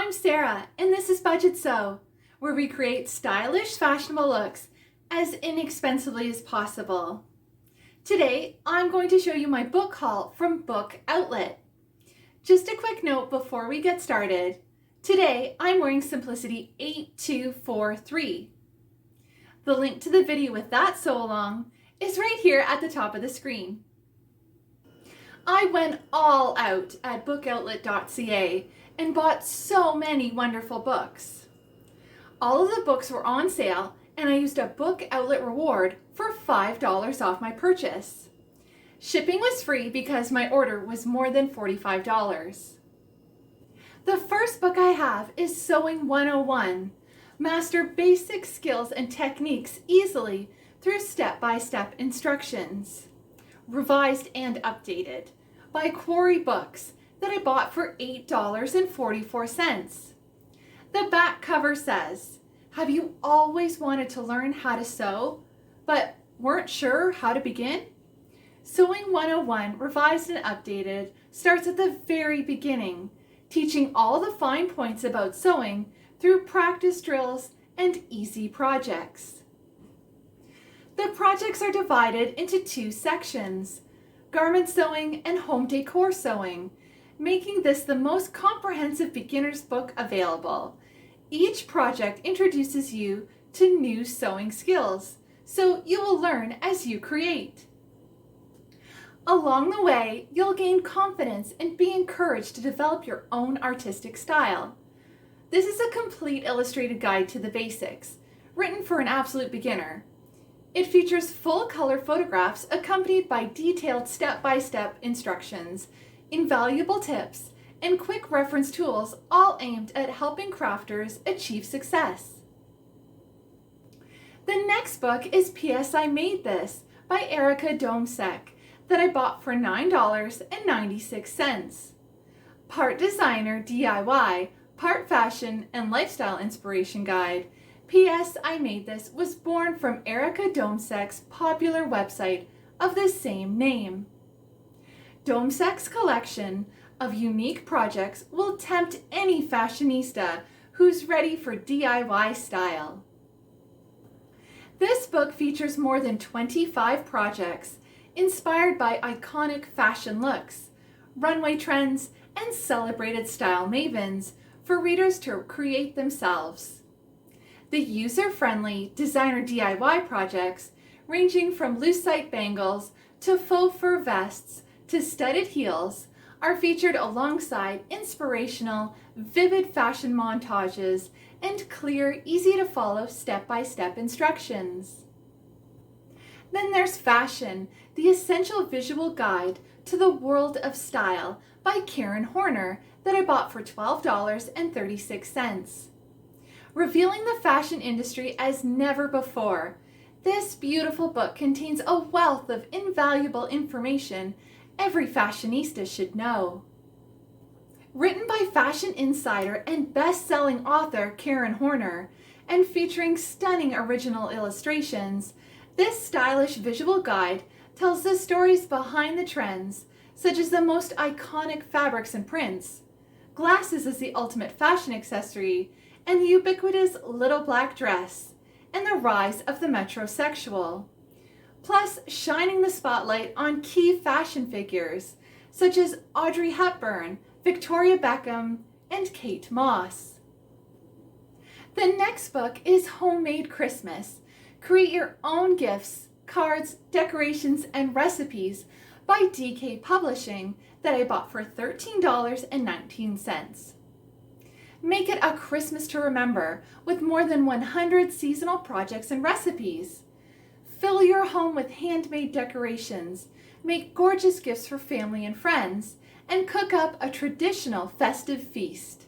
I'm Sarah, and this is Budgetsew, where we create stylish, fashionable looks as inexpensively as possible. Today, I'm going to show you my book haul from Book Outlet. Just a quick note before we get started. Today, I'm wearing Simplicity 8243. The link to the video with that sew along is right here at the top of the screen. I went all out at bookoutlet.ca and bought so many wonderful books. All of the books were on sale, and I used a Book Outlet reward for $5 off my purchase. Shipping was free because my order was more than $45. The first book I have is Sewing 101. Master basic skills and techniques easily through step-by-step instructions. Revised and updated by Quarry books that I bought for $8.44. The back cover says, "Have you always wanted to learn how to sew, but weren't sure how to begin?" Sewing 101, revised and updated, starts at the very beginning, teaching all the fine points about sewing through practice drills and easy projects. The projects are divided into two sections, garment sewing and home decor sewing, making this the most comprehensive beginner's book available. Each project introduces you to new sewing skills, so you will learn as you create. Along the way, you'll gain confidence and be encouraged to develop your own artistic style. This is a complete illustrated guide to the basics, written for an absolute beginner. It features full color photographs accompanied by detailed step-by-step instructions, invaluable tips, and quick reference tools, all aimed at helping crafters achieve success. The next book is P.S. I Made This by Domesek that I bought for $9.96. Part designer DIY, part fashion and lifestyle inspiration guide, P.S. I Made This was born from Domesek's popular website of the same name. Domesek's collection of unique projects will tempt any fashionista who's ready for DIY style. This book features more than 25 projects inspired by iconic fashion looks, runway trends, and celebrated style mavens for readers to create themselves. The user-friendly designer DIY projects, ranging from lucite bangles to faux fur vests to studded heels, are featured alongside inspirational, vivid fashion montages and clear, easy-to-follow step-by-step instructions. Then there's Fashion, the essential visual guide to the world of style by Karen Horner that I bought for $12.36. Revealing the fashion industry as never before, this beautiful book contains a wealth of invaluable information every fashionista should know. Written by fashion insider and best-selling author Karen Horner, and featuring stunning original illustrations, this stylish visual guide tells the stories behind the trends, such as the most iconic fabrics and prints, glasses as the ultimate fashion accessory, and the ubiquitous little black dress, and the rise of the metrosexual. Plus, shining the spotlight on key fashion figures, such as Audrey Hepburn, Victoria Beckham, and Kate Moss. The next book is Homemade Christmas. Create your own gifts, cards, decorations, and recipes by DK Publishing that I bought for $13.19. Make it a Christmas to remember with more than 100 seasonal projects and recipes. Fill your home with handmade decorations, make gorgeous gifts for family and friends, and cook up a traditional festive feast.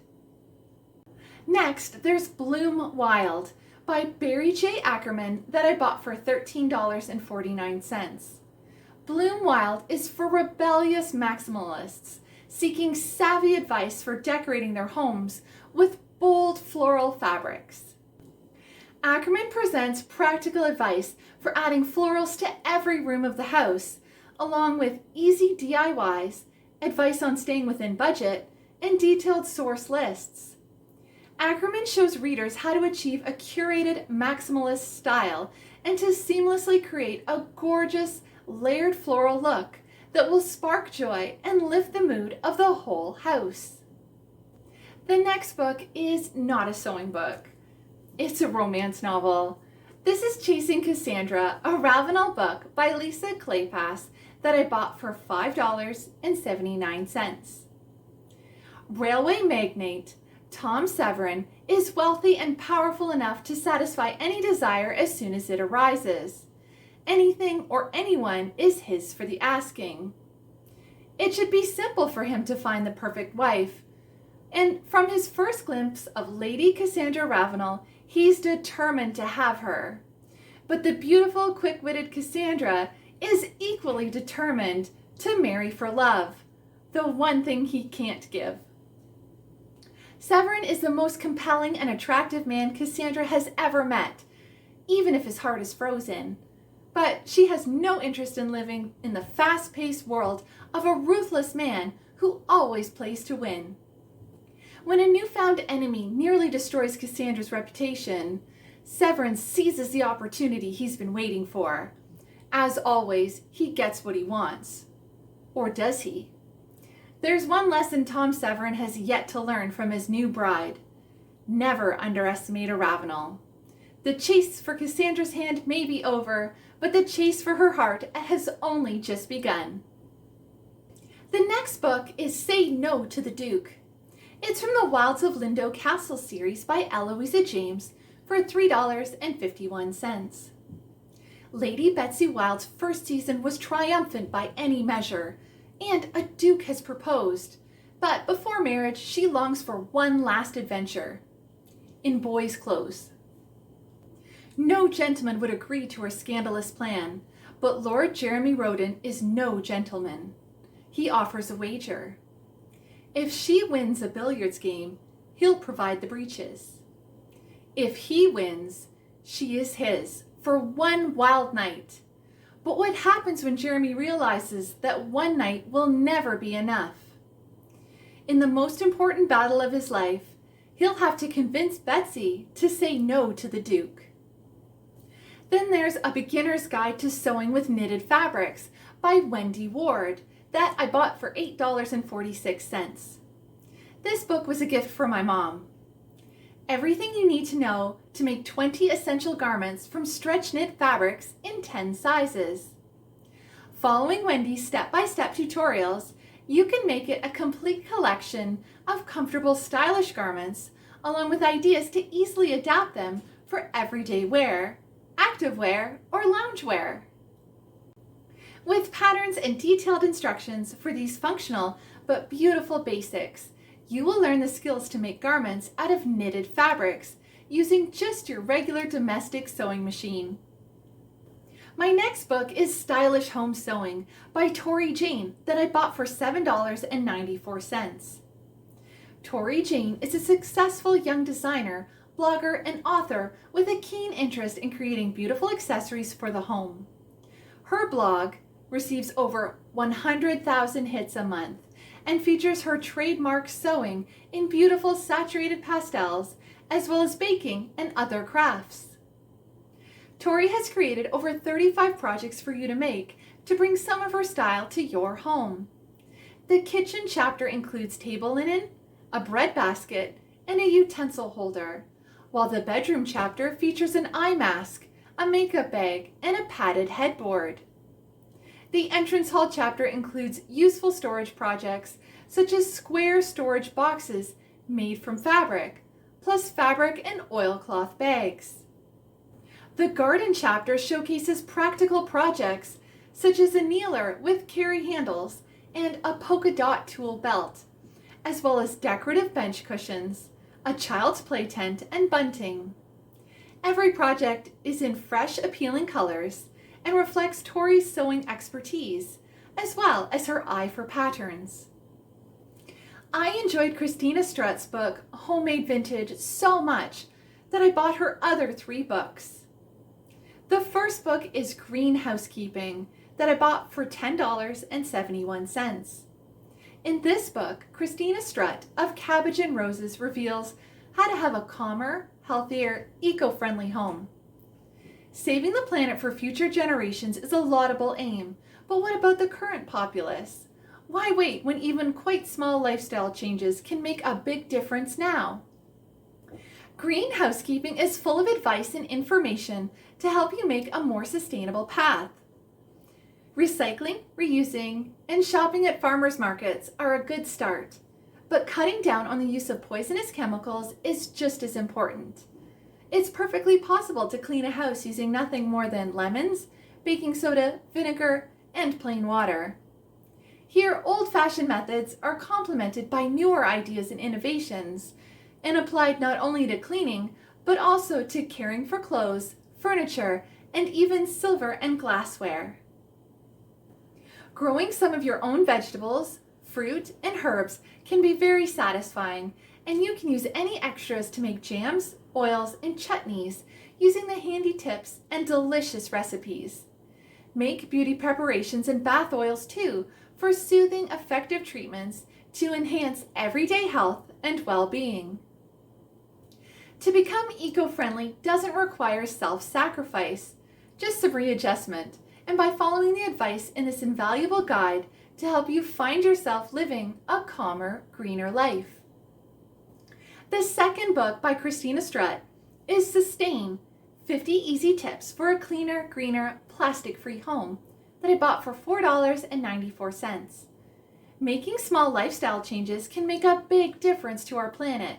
Next, there's Bloom Wild by Bari J. Ackerman that I bought for $13.49. Bloom Wild is for rebellious maximalists seeking savvy advice for decorating their homes with bold floral fabrics. Ackerman presents practical advice for adding florals to every room of the house, along with easy DIYs, advice on staying within budget, and detailed source lists. Ackerman shows readers how to achieve a curated maximalist style and to seamlessly create a gorgeous, layered floral look that will spark joy and lift the mood of the whole house. The next book is not a sewing book. It's a romance novel. This is Chasing Cassandra, a Ravenel book by Lisa Kleypas that I bought for $5.79. Railway magnate Tom Severin is wealthy and powerful enough to satisfy any desire as soon as it arises. Anything or anyone is his for the asking. It should be simple for him to find the perfect wife. And from his first glimpse of Lady Cassandra Ravenel, he's determined to have her. But the beautiful, quick-witted Cassandra is equally determined to marry for love, the one thing he can't give. Severin is the most compelling and attractive man Cassandra has ever met, even if his heart is frozen. But she has no interest in living in the fast-paced world of a ruthless man who always plays to win. When a newfound enemy nearly destroys Cassandra's reputation, Severin seizes the opportunity he's been waiting for. As always, he gets what he wants. Or does he? There's one lesson Tom Severin has yet to learn from his new bride. Never underestimate a Ravenel. The chase for Cassandra's hand may be over, but the chase for her heart has only just begun. The next book is Say No to the Duke. It's from the Wilds of Lindo Castle series by Eloisa James for $3.51. Lady Betsy Wilde's first season was triumphant by any measure, and a duke has proposed. But before marriage, she longs for one last adventure. In boys' clothes. No gentleman would agree to her scandalous plan, but Lord Jeremy Roden is no gentleman. He offers a wager. If she wins a billiards game, he'll provide the breeches. If he wins, she is his for one wild night. But what happens when Jeremy realizes that one night will never be enough? In the most important battle of his life, he'll have to convince Betsy to say no to the Duke. Then there's A Beginner's Guide to Sewing with Knitted Fabrics by Wendy Ward that I bought for $8.46. This book was a gift for my mom. Everything you need to know to make 20 essential garments from stretch knit fabrics in 10 sizes. Following Wendy's step-by-step tutorials, you can make it a complete collection of comfortable, stylish garments, along with ideas to easily adapt them for everyday wear, activewear, or loungewear. With patterns and detailed instructions for these functional but beautiful basics, you will learn the skills to make garments out of knitted fabrics using just your regular domestic sewing machine. My next book is Stylish Home Sewing by Jayne that I bought for $7.94. Jayne is a successful young designer, blogger, and author with a keen interest in creating beautiful accessories for the home. Her blog receives over 100,000 hits a month and features her trademark sewing in beautiful saturated pastels, as well as baking and other crafts. Torie has created over 35 projects for you to make to bring some of her style to your home. The kitchen chapter includes table linen, a bread basket, and a utensil holder, while the bedroom chapter features an eye mask, a makeup bag, and a padded headboard. The entrance hall chapter includes useful storage projects such as square storage boxes made from fabric, plus fabric and oilcloth bags. The garden chapter showcases practical projects such as a kneeler with carry handles and a polka dot tool belt, as well as decorative bench cushions, a child's play tent, and bunting. Every project is in fresh, appealing colors and reflects Torie's sewing expertise, as well as her eye for patterns. I enjoyed Christina Strutt's book, Homemade Vintage, so much that I bought her other 3 books. The first book is Green Housekeeping that I bought for $10.71. In this book, Christina Strutt of Cabbage and Roses reveals how to have a calmer, healthier, eco-friendly home. Saving the planet for future generations is a laudable aim, but what about the current populace? Why wait when even quite small lifestyle changes can make a big difference now? Green Housekeeping is full of advice and information to help you make a more sustainable path. Recycling, reusing, and shopping at farmers markets are a good start, but cutting down on the use of poisonous chemicals is just as important. It's perfectly possible to clean a house using nothing more than lemons, baking soda, vinegar, and plain water. Here, old-fashioned methods are complemented by newer ideas and innovations, and applied not only to cleaning, but also to caring for clothes, furniture, and even silver and glassware. Growing some of your own vegetables, fruit, and herbs can be very satisfying, and you can use any extras to make jams, oils, and chutneys using the handy tips and delicious recipes. Make beauty preparations and bath oils too for soothing, effective treatments to enhance everyday health and well-being. To become eco-friendly doesn't require self-sacrifice, just some readjustment, and by following the advice in this invaluable guide to help you find yourself living a calmer, greener life. The second book by Christina Strutt is Sustain, 50 Easy Tips for a Cleaner, Greener, Plastic-Free Home that I bought for $4.94. Making small lifestyle changes can make a big difference to our planet.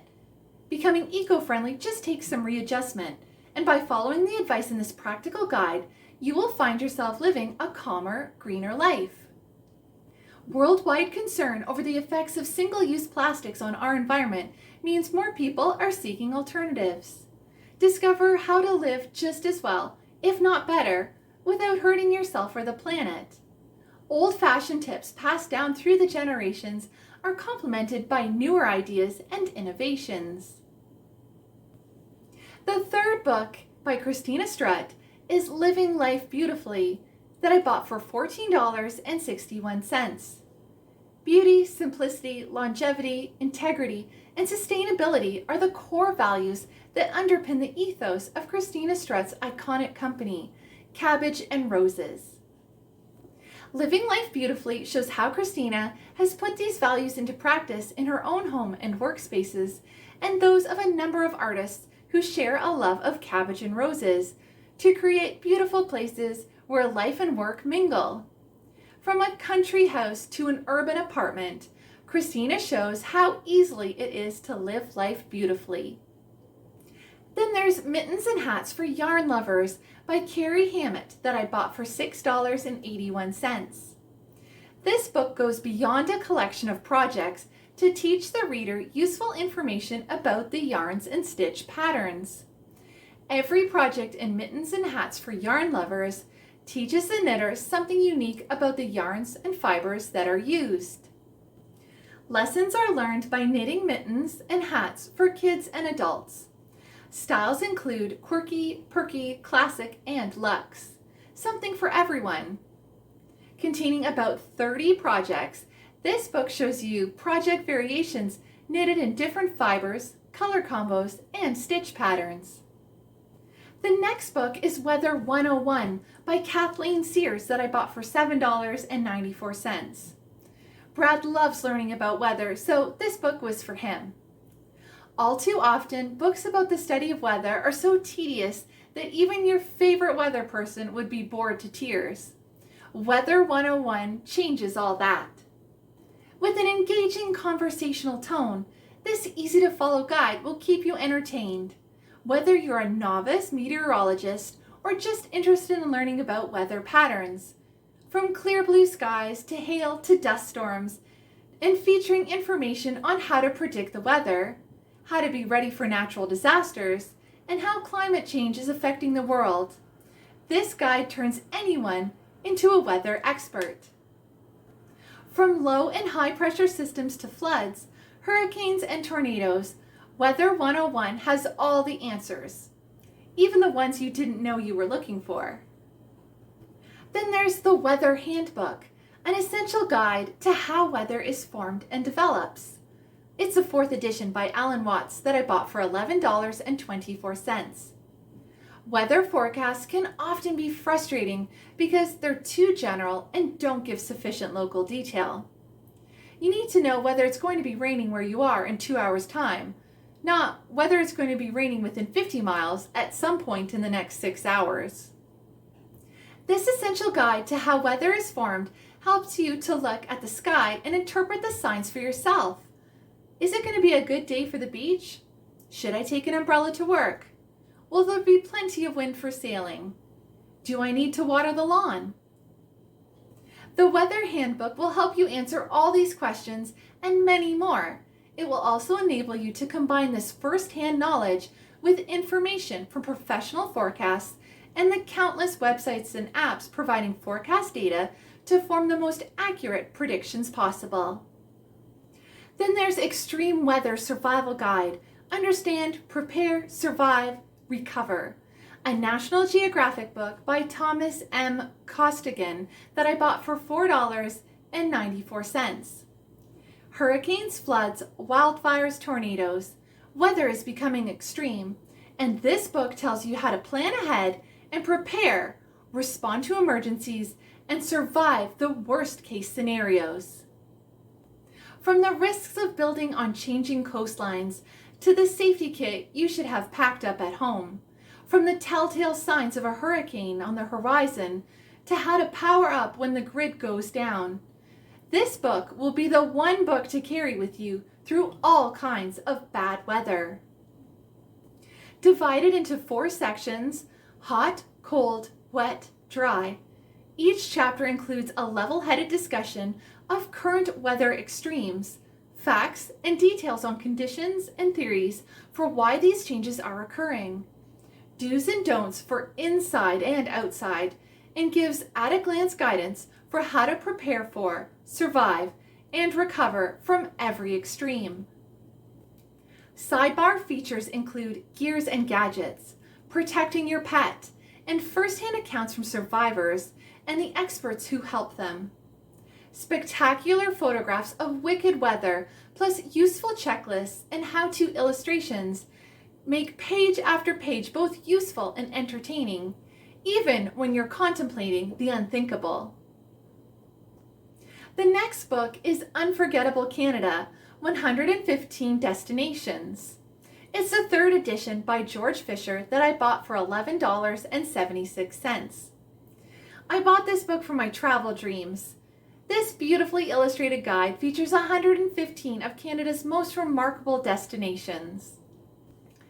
Becoming eco-friendly just takes some readjustment, and by following the advice in this practical guide, you will find yourself living a calmer, greener life. Worldwide concern over the effects of single-use plastics on our environment means more people are seeking alternatives. Discover how to live just as well, if not better, without hurting yourself or the planet. Old-fashioned tips passed down through the generations are complemented by newer ideas and innovations. The third book by Christina Strutt is Living Life Beautifully that I bought for $14.61. Beauty, simplicity, longevity, integrity, and sustainability are the core values that underpin the ethos of Christina Strutt's iconic company, Cabbage and Roses. Living Life Beautifully shows how Christina has put these values into practice in her own home and workspaces, and those of a number of artists who share a love of cabbage and roses, to create beautiful places where life and work mingle. From a country house to an urban apartment, Christina shows how easily it is to live life beautifully. Then there's Mittens and Hats for Yarn Lovers by Carrie Hammett that I bought for $6.81. This book goes beyond a collection of projects to teach the reader useful information about the yarns and stitch patterns. Every project in Mittens and Hats for Yarn Lovers teaches the knitter something unique about the yarns and fibers that are used. Lessons are learned by knitting mittens and hats for kids and adults. Styles include quirky, perky, classic, and luxe. Something for everyone. Containing about 30 projects, this book shows you project variations knitted in different fibers, color combos, and stitch patterns. The next book is Weather 101 by Kathleen Sears that I bought for $7.94. Brad loves learning about weather, so this book was for him. All too often, books about the study of weather are so tedious that even your favorite weather person would be bored to tears. Weather 101 changes all that. With an engaging conversational tone, this easy-to-follow guide will keep you entertained. Whether you're a novice meteorologist or just interested in learning about weather patterns. From clear blue skies to hail to dust storms, and featuring information on how to predict the weather, how to be ready for natural disasters, and how climate change is affecting the world. This guide turns anyone into a weather expert. From low and high pressure systems to floods, hurricanes, and tornadoes, Weather 101 has all the answers, even the ones you didn't know you were looking for. Then there's the Weather Handbook, an essential guide to how weather is formed and develops. It's a 4th edition by Alan Watts that I bought for $11.24. Weather forecasts can often be frustrating because they're too general and don't give sufficient local detail. You need to know whether it's going to be raining where you are in 2 hours' time, not whether it's going to be raining within 50 miles at some point in the next 6 hours. This essential guide to how weather is formed helps you to look at the sky and interpret the signs for yourself. Is it going to be a good day for the beach? Should I take an umbrella to work? Will there be plenty of wind for sailing? Do I need to water the lawn? The Weather Handbook will help you answer all these questions and many more. It will also enable you to combine this first-hand knowledge with information from professional forecasts and the countless websites and apps providing forecast data to form the most accurate predictions possible. Then there's Extreme Weather Survival Guide, Understand, Prepare, Survive, Recover, a National Geographic book by Thomas M. Costigan that I bought for $4.94. Hurricanes, floods, wildfires, tornadoes. Weather is becoming extreme, and this book tells you how to plan ahead and prepare, respond to emergencies, and survive the worst case scenarios. From the risks of building on changing coastlines to the safety kit you should have packed up at home, from the telltale signs of a hurricane on the horizon to how to power up when the grid goes down, this book will be the one book to carry with you through all kinds of bad weather. Divided into 4 sections, hot, cold, wet, dry, each chapter includes a level-headed discussion of current weather extremes, facts, and details on conditions and theories for why these changes are occurring, do's and don'ts for inside and outside, and gives at-a-glance guidance for how to prepare for, survive, and recover from every extreme. Sidebar features include gears and gadgets, protecting your pet, and first-hand accounts from survivors and the experts who help them. Spectacular photographs of wicked weather, plus useful checklists and how-to illustrations make page after page both useful and entertaining, even when you're contemplating the unthinkable. The next book is Unforgettable Canada, 115 Destinations. It's the 3rd edition by George Fisher that I bought for $11.76. I bought this book for my travel dreams. This beautifully illustrated guide features 115 of Canada's most remarkable destinations.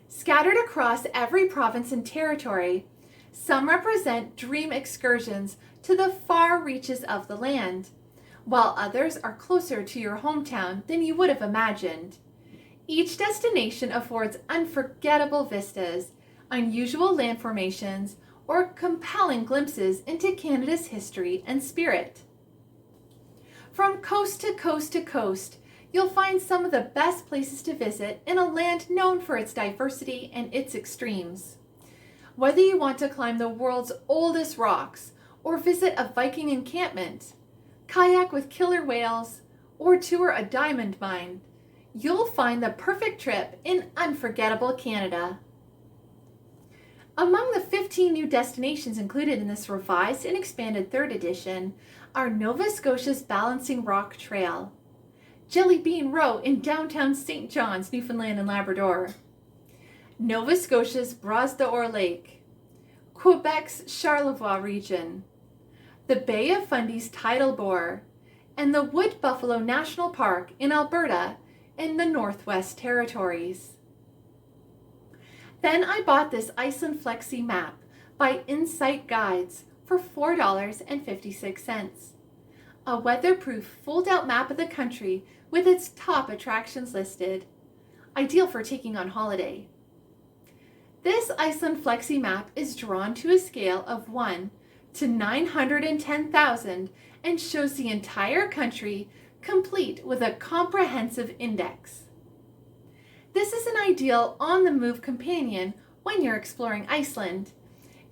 Scattered across every province and territory, some represent dream excursions to the far reaches of the land, while others are closer to your hometown than you would have imagined. Each destination affords unforgettable vistas, unusual land formations, or compelling glimpses into Canada's history and spirit. From coast to coast to coast, you'll find some of the best places to visit in a land known for its diversity and its extremes. Whether you want to climb the world's oldest rocks, or visit a Viking encampment, kayak with killer whales, or tour a diamond mine, you'll find the perfect trip in Unforgettable Canada. Among the 15 new destinations included in this revised and expanded 3rd edition are Nova Scotia's Balancing Rock Trail, Jelly Bean Row in downtown St. John's, Newfoundland and Labrador, Nova Scotia's Bras d'Or Lake, Quebec's Charlevoix region, the Bay of Fundy's Tidal Bore, and the Wood Buffalo National Park in Alberta in the Northwest Territories. Then I bought this Iceland Flexi Map by Insight Guides for $4.56. A weatherproof fold-out map of the country with its top attractions listed. Ideal for taking on holiday. This Iceland Flexi Map is drawn to a scale of 1 to 910,000 and shows the entire country complete with a comprehensive index. This is an ideal on-the-move companion when you're exploring Iceland.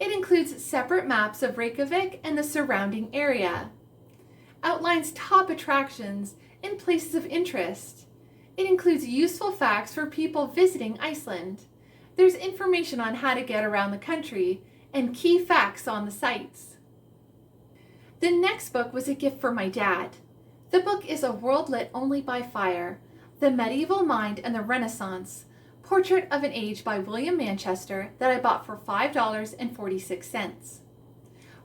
It includes separate maps of Reykjavik and the surrounding area, outlines top attractions and places of interest, It includes useful facts for people visiting Iceland. There's information on how to get around the country and key facts on the sites. The next book was a gift for my dad. The book is A World Lit Only by Fire, The Medieval Mind and the Renaissance, Portrait of an Age by William Manchester, that I bought for $5.46.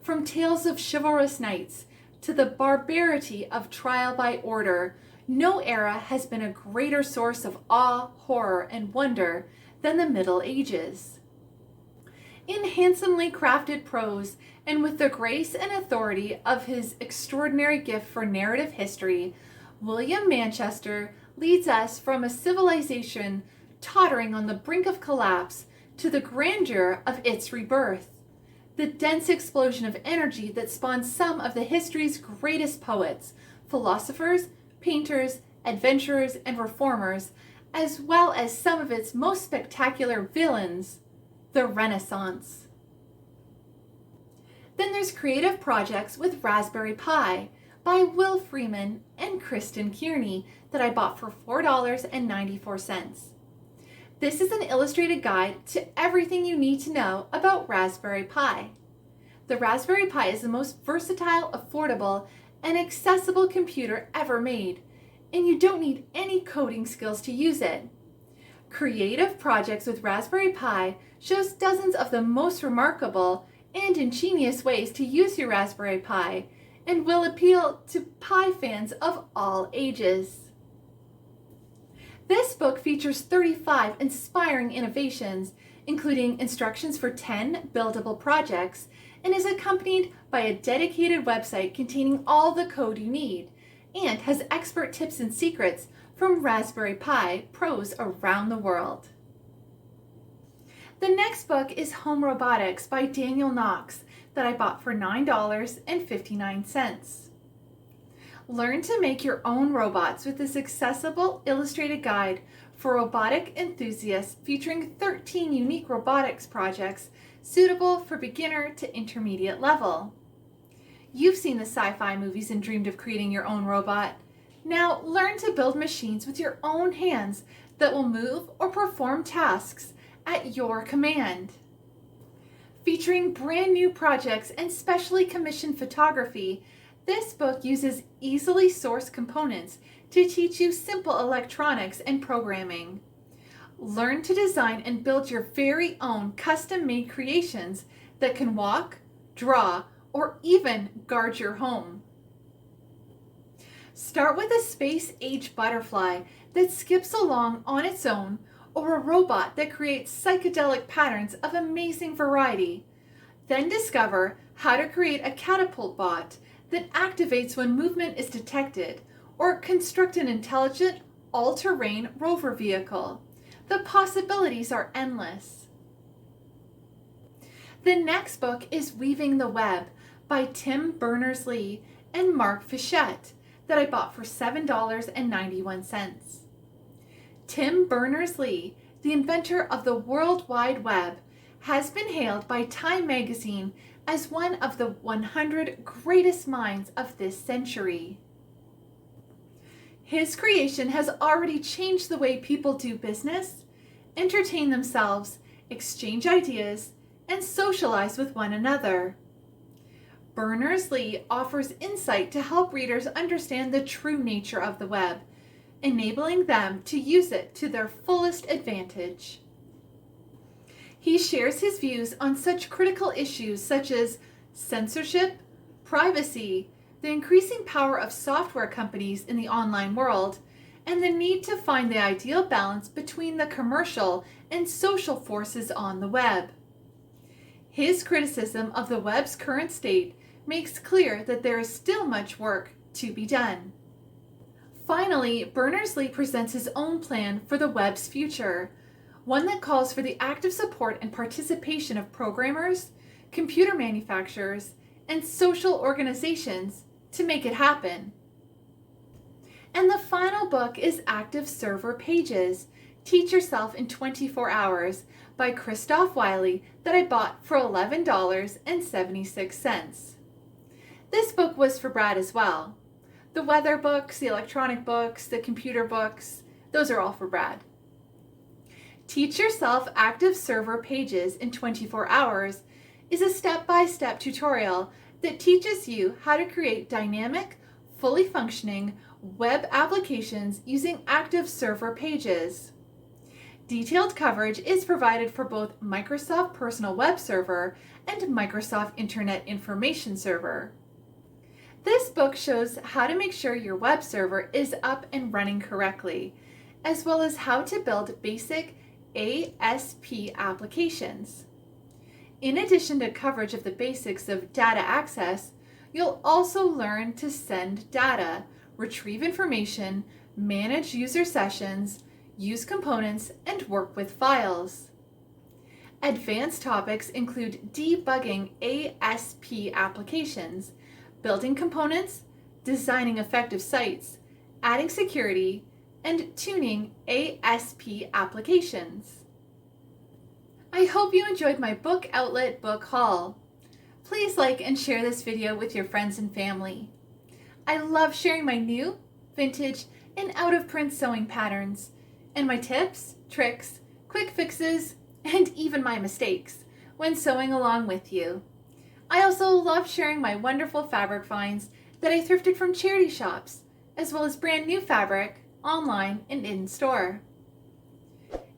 From tales of chivalrous knights to the barbarity of trial by order, no era has been a greater source of awe, horror, and wonder than the Middle Ages. In handsomely crafted prose and with the grace and authority of his extraordinary gift for narrative history, William Manchester leads us from a civilization tottering on the brink of collapse to the grandeur of its rebirth. The dense explosion of energy that spawned some of the history's greatest poets, philosophers, painters, adventurers, and reformers, as well as some of its most spectacular villains, the Renaissance. Then there's Creative Projects with Raspberry Pi by Will Freeman and Kristen Kearney that I bought for $4.94. This is an illustrated guide to everything you need to know about Raspberry Pi. The Raspberry Pi is the most versatile, affordable, and accessible computer ever made, and you don't need any coding skills to use it. Creative Projects with Raspberry Pi shows dozens of the most remarkable and ingenious ways to use your Raspberry Pi and will appeal to Pi fans of all ages. This book features 35 inspiring innovations, including instructions for 10 buildable projects, and is accompanied by a dedicated website containing all the code you need, and has expert tips and secrets from Raspberry Pi pros around the world. The next book is Home Robotics by Daniel Knox that I bought for $9.59. Learn to make your own robots with this accessible illustrated guide for robotic enthusiasts featuring 13 unique robotics projects suitable for beginner to intermediate level. You've seen the sci-fi movies and dreamed of creating your own robot. Now learn to build machines with your own hands that will move or perform tasks at your command. Featuring brand new projects and specially commissioned photography, this book uses easily sourced components to teach you simple electronics and programming. Learn to design and build your very own custom-made creations that can walk, draw, or even guard your home. Start with a space-age butterfly that skips along on its own, or a robot that creates psychedelic patterns of amazing variety. Then discover how to create a catapult bot that activates when movement is detected, or construct an intelligent, all-terrain rover vehicle. The possibilities are endless. The next book is Weaving the Web by Tim Berners-Lee and Mark Fichette that I bought for $7.91. Tim Berners-Lee, the inventor of the World Wide Web, has been hailed by Time magazine as one of the 100 greatest minds of this century. His creation has already changed the way people do business, entertain themselves, exchange ideas, and socialize with one another. Berners-Lee offers insight to help readers understand the true nature of the web, enabling them to use it to their fullest advantage. He shares his views on such critical issues such as censorship, privacy, the increasing power of software companies in the online world, and the need to find the ideal balance between the commercial and social forces on the web. His criticism of the web's current state makes clear that there is still much work to be done. Finally, Berners-Lee presents his own plan for the web's future, one that calls for the active support and participation of programmers, computer manufacturers, and social organizations to make it happen. And the final book is Active Server Pages, Teach Yourself in 24 Hours by Christoph Wiley that I bought for $11.76. This book was for Brad as well. The weather books, the electronic books, the computer books, Those are all for Brad. Teach Yourself Active Server Pages in 24 Hours is a step-by-step tutorial that teaches you how to create dynamic, fully functioning web applications using active server pages. Detailed coverage is provided for both Microsoft Personal Web Server and Microsoft Internet Information Server. This book shows how to make sure your web server is up and running correctly, as well as how to build basic ASP applications. In addition to coverage of the basics of data access, you'll also learn to send data, retrieve information, manage user sessions, use components, and work with files. Advanced topics include debugging ASP applications, building components, designing effective sites, adding security, and tuning ASP applications. I hope you enjoyed my book outlet book haul. Please like and share this video with your friends and family. I love sharing my new, vintage, and out-of-print sewing patterns, and my tips, tricks, quick fixes, and even my mistakes when sewing along with you. I also love sharing my wonderful fabric finds that I thrifted from charity shops, as well as brand new fabric online and in store.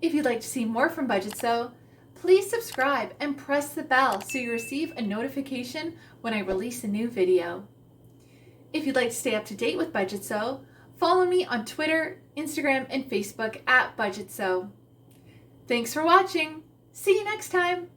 If you'd like to see more from Budgetsew, please subscribe and press the bell so you receive a notification when I release a new video. If you'd like to stay up to date with Budgetsew, follow me on Twitter, Instagram, and Facebook at Budgetsew. Thanks for watching. See you next time.